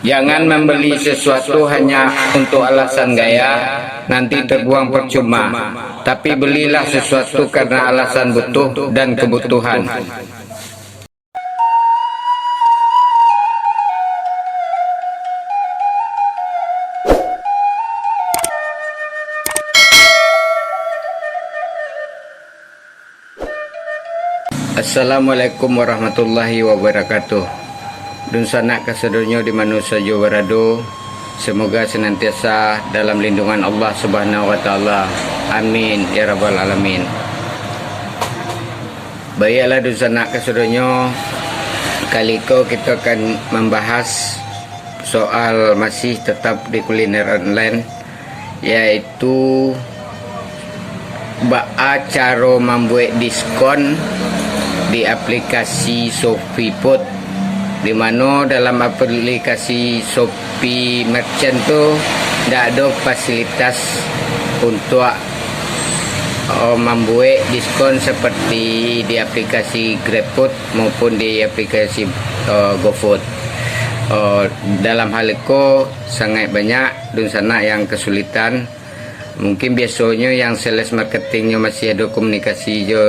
Jangan membeli sesuatu hanya untuk alasan gaya, nanti terbuang percuma. Tapi belilah sesuatu karena alasan butuh dan kebutuhan. Assalamualaikum warahmatullahi wabarakatuh. Dun sanak kasadonyo di mana saja berada, semoga senantiasa dalam lindungan Allah Subhanahu wa taala. Amin ya rabbal alamin. Baiklah dun sanak kasadonyo, kali ko kita akan membahas soal masih tetap di kuliner online, yaitu cara membuat diskon di aplikasi Shopee Food, di mana dalam aplikasi Shopee Merchant tu tidak ada fasilitas untuk membuat diskon seperti di aplikasi GrabFood maupun di aplikasi GoFood. Dalam hal itu sangat banyak di sana yang kesulitan. Mungkin biasanya yang sales marketingnya masih ada komunikasi jo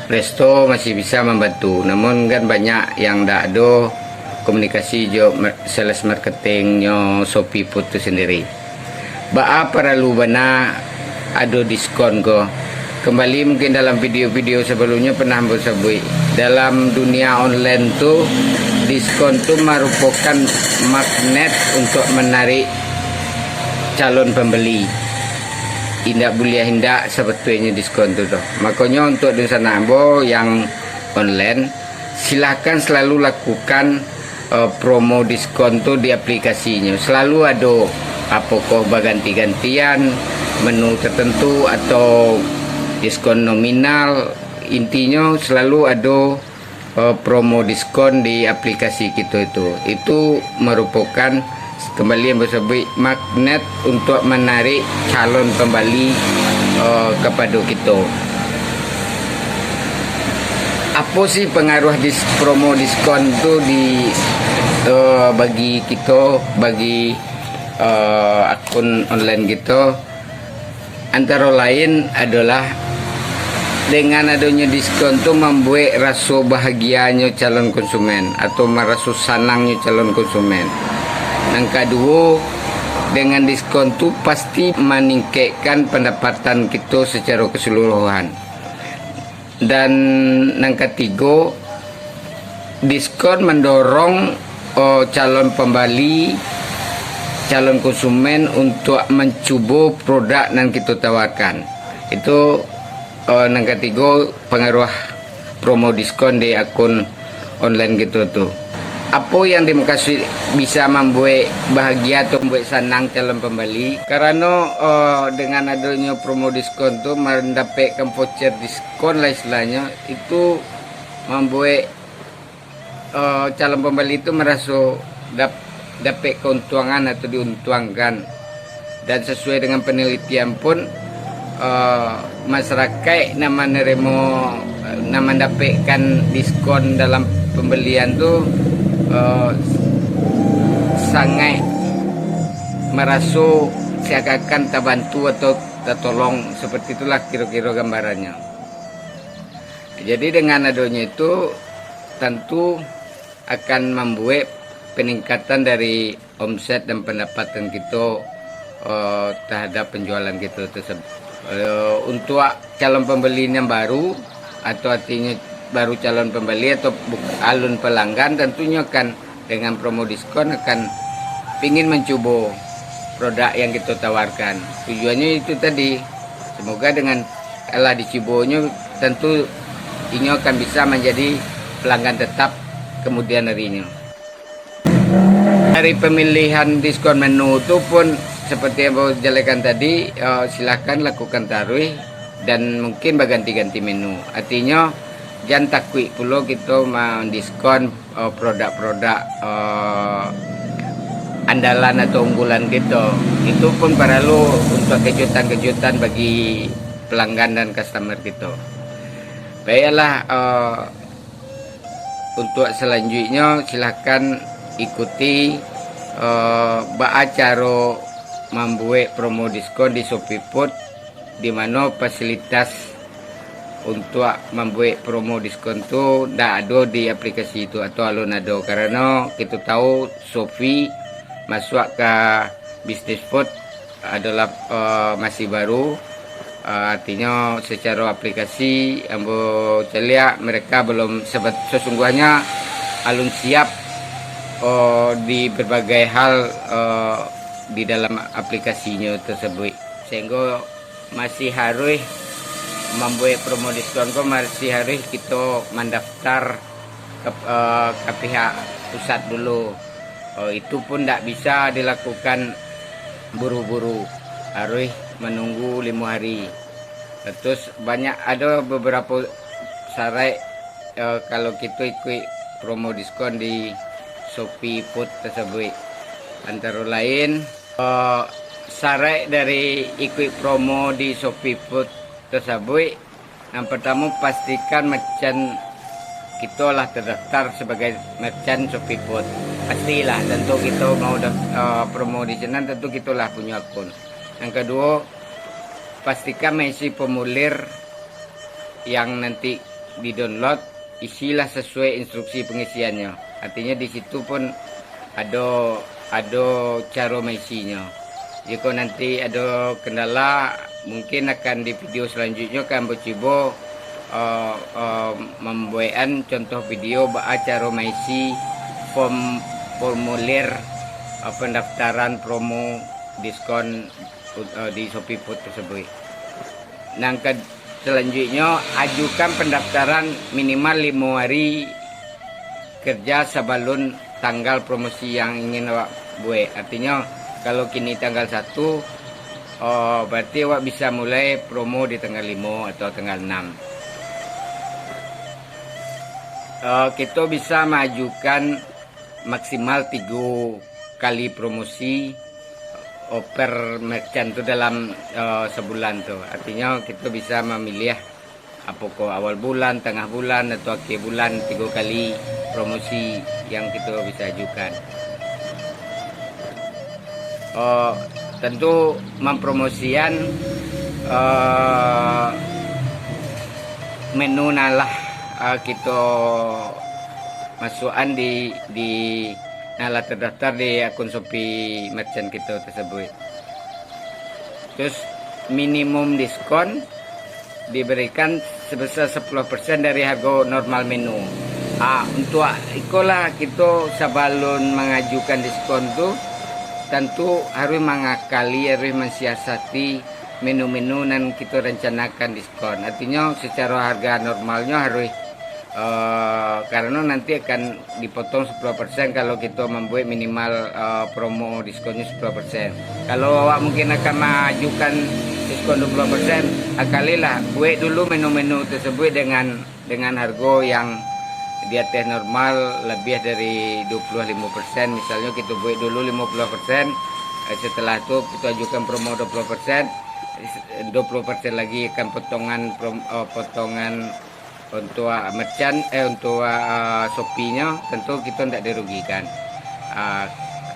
resto masih bisa membantu, namun kan banyak yang tidak ada komunikasi jo sales marketingnya Shopee Food itu sendiri. Perlu bana ada diskon ko. Kembali mungkin dalam video-video sebelumnya pernah bersebut, dalam dunia online tu diskon tu merupakan magnet untuk menarik calon pembeli. Indak boleh hindak sebetulnya diskon tu doh. Makanya untuk di sana yang online, silakan selalu lakukan promo diskon tu di aplikasinya. Selalu ada apakah berganti-gantian menu tertentu atau diskon nominal. Intinya selalu ada promo diskon di aplikasi kita itu. Itu merupakan kembali yang bersebut magnet untuk menarik calon pembeli kepada kita. Apa sih pengaruh promo diskon itu bagi kita, bagi akun online kita? Antara lain adalah dengan adanya diskon itu membuat rasa bahagianya calon konsumen atau merasa senangnya calon konsumen. Yang kedua, dengan diskon tu pasti meningkatkan pendapatan kita secara keseluruhan. Dan yang ketiga, diskon mendorong calon pembeli, calon konsumen untuk mencuba produk yang kita tawarkan. Itu yang ketiga pengaruh promo diskon di akun online kita tu. Apa yang dimaksud bisa membuat bahagia atau membuat senang calon pembeli? Karena dengan adanya promo diskon itu mendapatkan voucher diskon lah istilahnya, itu membuat calon pembeli itu merasa dapat keuntungan atau diuntungkan. Dan sesuai dengan penelitian pun masyarakat yang mendapatkan diskon dalam pembelian itu sangat merasa seakan-akan terbantu atau tertolong, seperti itulah kira-kira gambarannya. Jadi dengan adanya itu tentu akan membuat peningkatan dari omset dan pendapatan kita terhadap penjualan kita tersebut. Untuk calon pembeli yang baru atau artinya baru calon pembeli atau alun pelanggan, tentunya akan dengan promo diskon akan ingin mencoba produk yang kita tawarkan. Tujuannya itu tadi, semoga dengan dicobanya tentu ini akan bisa menjadi pelanggan tetap kemudian harinya. Dari pemilihan diskon menu itu pun seperti yang saya jelaskan tadi, silakan lakukan taruh dan mungkin berganti-ganti menu. Artinya jangan takut pula kita mendiskon produk-produk andalan atau unggulan kita. Itu pun perlu untuk kejutan-kejutan bagi pelanggan dan customer kita. Baiklah, untuk selanjutnya silahkan ikuti Cara membuat promo diskon di Shopee Food, di mana fasilitas untuk membuat promo diskon itu tidak ada di aplikasi itu atau alun ada, karena kita tahu Shopee masuk ke bisnis food adalah masih baru. Artinya secara aplikasi ambo celia mereka belum sesungguhnya alun siap di berbagai hal di dalam aplikasinya tersebut, sehingga masih harus membuat promo diskon kok masih harus kita mendaftar ke pihak pusat dulu. Itu pun tidak bisa dilakukan buru-buru, harus menunggu 5 hari. Terus ada beberapa syarat kalau kita ikut promo diskon di Shopee Food tersebut. Antara lain syarat dari ikut promo di Shopee Food tersebut, yang pertama pastikan merchant kita lah terdaftar sebagai merchant Shopee Food. Pastilah, tentu kita mau promo di sana, tentu kita lah punya akun. Yang kedua, pastikan mengisi formulir yang nanti di download, isilah sesuai instruksi pengisiannya. Artinya di situ pun ada cara mengisinya. Jika nanti ada kendala, mungkin akan di video selanjutnya akan coba membuatkan contoh video cara mengisi formulir pendaftaran promo diskon di Shopee Food tersebut. Selanjutnya, ajukan pendaftaran minimal 5 hari kerja sebelum tanggal promosi yang ingin awak buat. Artinya kalau kini tanggal 1, berarti awak bisa mulai promo di tanggal 5 atau tanggal 6. Kita bisa mengajukan maksimal 3 kali promosi per merchant itu dalam sebulan tuh. Artinya kita bisa memilih apakah awal bulan, tengah bulan atau akhir bulan, 3 kali promosi yang kita bisa ajukan. Tentu mempromosikan menu nalah kita masukkan di nalah terdaftar di akun Shopee merchant kita tersebut. Terus minimum diskon diberikan sebesar 10% dari harga normal menu. Untuk itulah kita sebelum mengajukan diskon itu tentu harus mengakali, harus mensiasati menu-menu yang kita rencanakan diskon. Artinya secara harga normalnya harus karena nanti akan dipotong 10% kalau kita membuat minimal promo diskonnya 10%. Kalau awak mungkin akan mengajukan diskon 20%, akalilah buat dulu menu-menu tersebut dengan harga yang di atas normal lebih dari 25%. Misalnya kita buat dulu 50%, setelah itu kita ajukan promo 20%, 20% lagi akan potongan untuk merchant untuk Shopee-nya, tentu kita tidak dirugikan.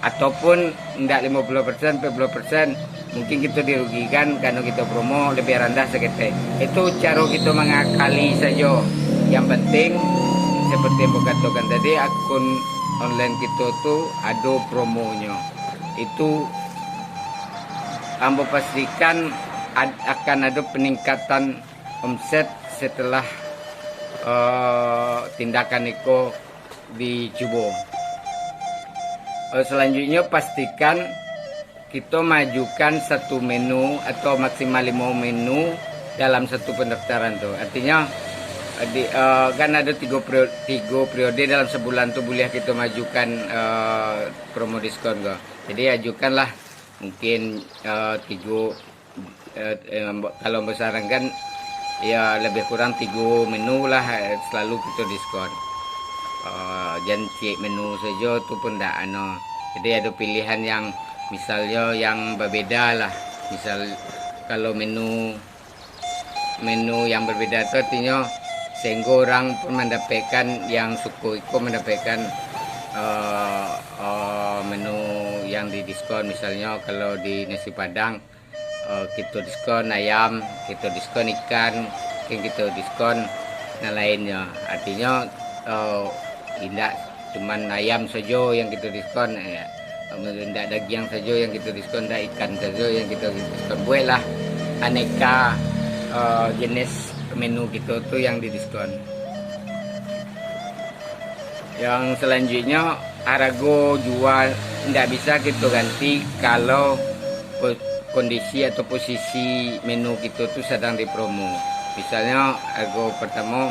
Ataupun tidak 50%, 40%, mungkin kita dirugikan karena kita promo lebih rendah sedikit. Itu cara kita mengakali saja. Yang penting seperti yang katakan tadi, akun online kita tuh ada promonya. Itu ambo pastikan akan ada peningkatan omset setelah tindakan itu dicoba. Selanjutnya pastikan kita majukan satu menu atau maksimal 5 menu dalam satu pendaftaran tuh. Artinya kan ada 3 periode dalam sebulan tuh boleh kita majukan promo diskon kok. Jadi ajukanlah mungkin 3 kalau besarankan ya lebih kurang 3 menu lah selalu kita diskon. Jangan cek menu saja itu pun tidak jadi ada pilihan yang misalnya yang berbeda lah. Misal kalau menu yang berbeda itu artinya sehingga orang pun mendapatkan yang suku itu mendapatkan menu yang didiskon. Misalnya kalau di nasi padang kita diskon ayam, kita diskon ikan, kita diskon yang lainnya. Artinya tidak cuman ayam saja yang kita diskon, ya. Tidak daging saja yang kita diskon, tidak ikan saja yang kita diskon. Buatlah aneka jenis menu kita tuh yang didiskon. Yang selanjutnya harga jual tidak bisa kita ganti kalau kondisi atau posisi menu kita tuh sedang dipromo. Misalnya harga pertama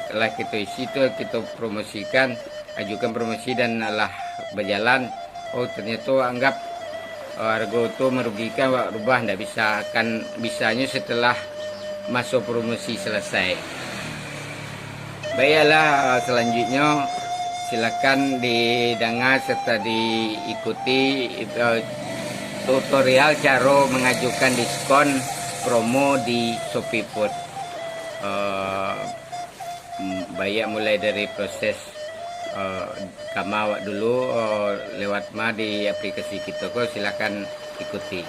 setelah kita isi itu kita promosikan, ajukan promosi dan lah berjalan, oh ternyata anggap harga itu merugikan, rubah tidak bisa, akan bisanya setelah masuk promosi selesai. Baiklah, selanjutnya silakan didengar serta diikuti tutorial cara mengajukan diskon promo di Shopee Food. Banyak mulai dari proses kama awak dulu lewat di aplikasi kita kok, silakan ikuti.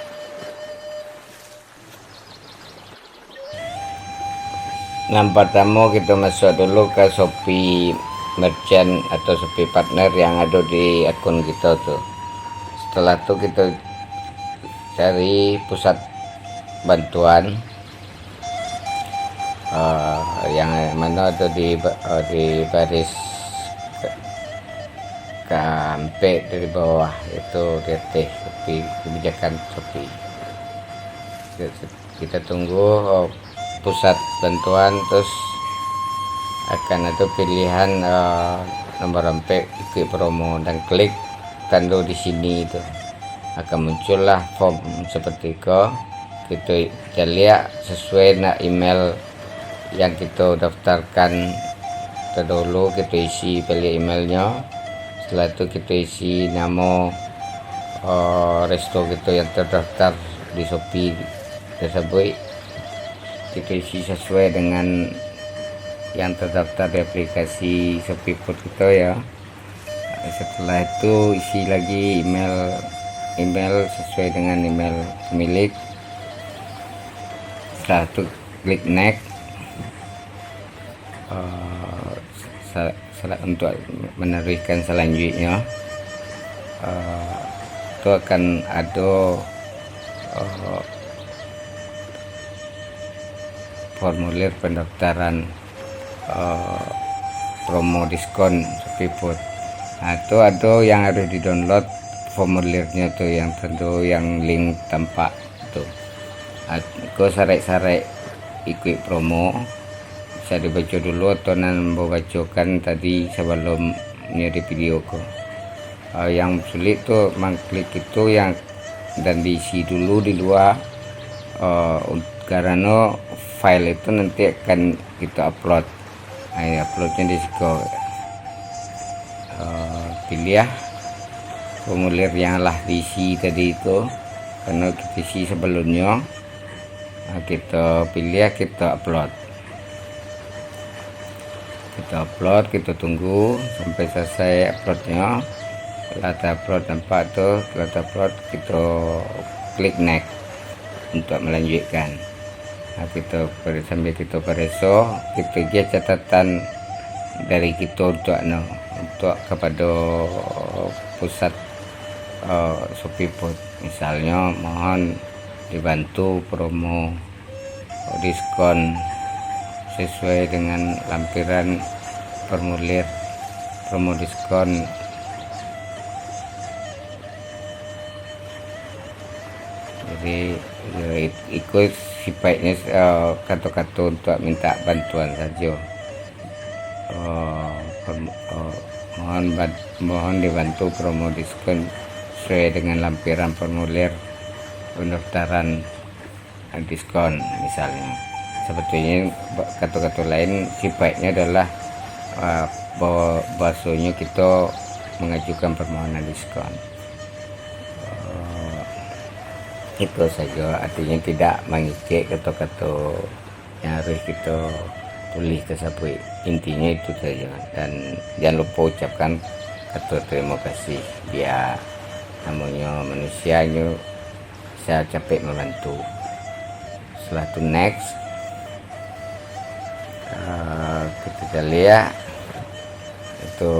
Yang pertama kita masuk dulu ke Shopee Merchant atau Shopee Partner yang ada di akun kita tuh. Setelah itu kita cari pusat bantuan yang mana ada di baris sampai dari bawah itu RT Shopee, kebijakan Shopee. Kita tunggu pusat bantuan, terus akan ada pilihan nomor sampai ikut promo, dan klik tanda di sini itu akan muncullah form seperti itu. Kita lihat sesuai email yang kita daftarkan terdahulu, kita isi pilih emailnya. Setelah itu kita isi nama resto kita yang terdaftar di Shopee tersebut. Kita isi sesuai dengan yang terdaftar di aplikasi Shopee Food kita, ya. Setelah itu isi lagi email sesuai dengan email pemilik. Setelah itu klik next untuk meneruskan selanjutnya. Itu akan ada formulir pendaftaran promo diskon Shopee Food. Nah, itu ada yang harus di-download formulirnya tuh, yang tentu yang link tampak tuh. Aku sarai-sarai ikut promo bisa dibaca dulu atau mau bacakan tadi sebelum di video ko. Yang sulit tuh mengklik itu yang dan diisi dulu di luar, karena file itu nanti akan kita upload. Uploadnya di situ. Pilih ya formulir yang lah diisi tadi itu, karena kita isi sebelumnya. Kita pilih ya, kita upload. Kita tunggu sampai selesai uploadnya. Setelah upload nampak tuh, setelah upload kita klik next untuk melanjutkan. Kita sambil kita pereso, kita lihat catatan dari kita untuk kepada pusat Shopee Food. Misalnya mohon dibantu promo diskon sesuai dengan lampiran formulir promo diskon. Jadi ikut sifatnya kata-kata untuk minta bantuan saja. Mohon dibantu promo diskon sesuai dengan lampiran formulir pendaftaran diskon misalnya. Sebetulnya kata-kata lain sifatnya adalah bahasanya kita mengajukan permohonan diskon. Itu saja, artinya tidak mengikik kata-kata yang harus kita tulis tersebut. Intinya itu saja, dan jangan lupa ucapkan Atur terima kasih biar namanya manusianya bisa capek membantu. Setelah itu next kita lihat itu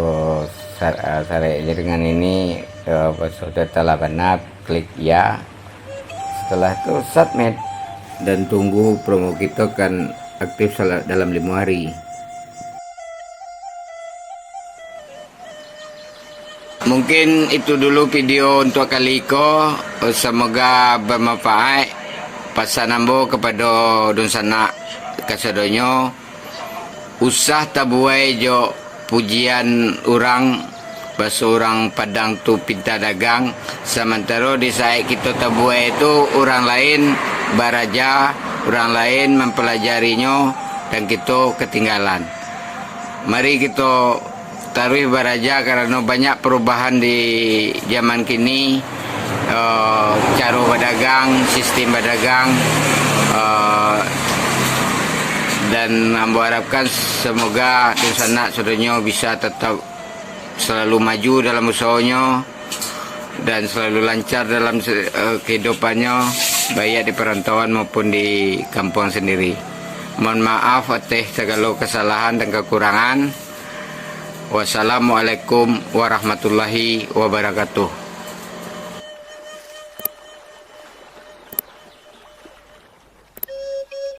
syarat jaringan ini sudah telah benar, klik ya. Setelah itu submit dan tunggu promo kita kan aktif dalam 5 hari. Mungkin itu dulu video untuk kali ini. Semoga bermanfaat. Pesan ambo kepada dun sanak kasadonyo, usah tabuai jo pujian orang, bahasa orang Padang tu pinta dagang. Sementara di saat kita tabuai itu orang lain baraja, orang lain mempelajarinya dan kita ketinggalan. Mari kita taruh baraja karena banyak perubahan di zaman kini. Cara berdagang, sistem berdagang, dan ambo harapkan semoga sanak saudaranya bisa tetap selalu maju dalam usahanya dan selalu lancar dalam kehidupannya, baik di perantauan maupun di kampung sendiri. Mohon maaf atas segala kesalahan dan kekurangan. Wassalamualaikum warahmatullahi wabarakatuh.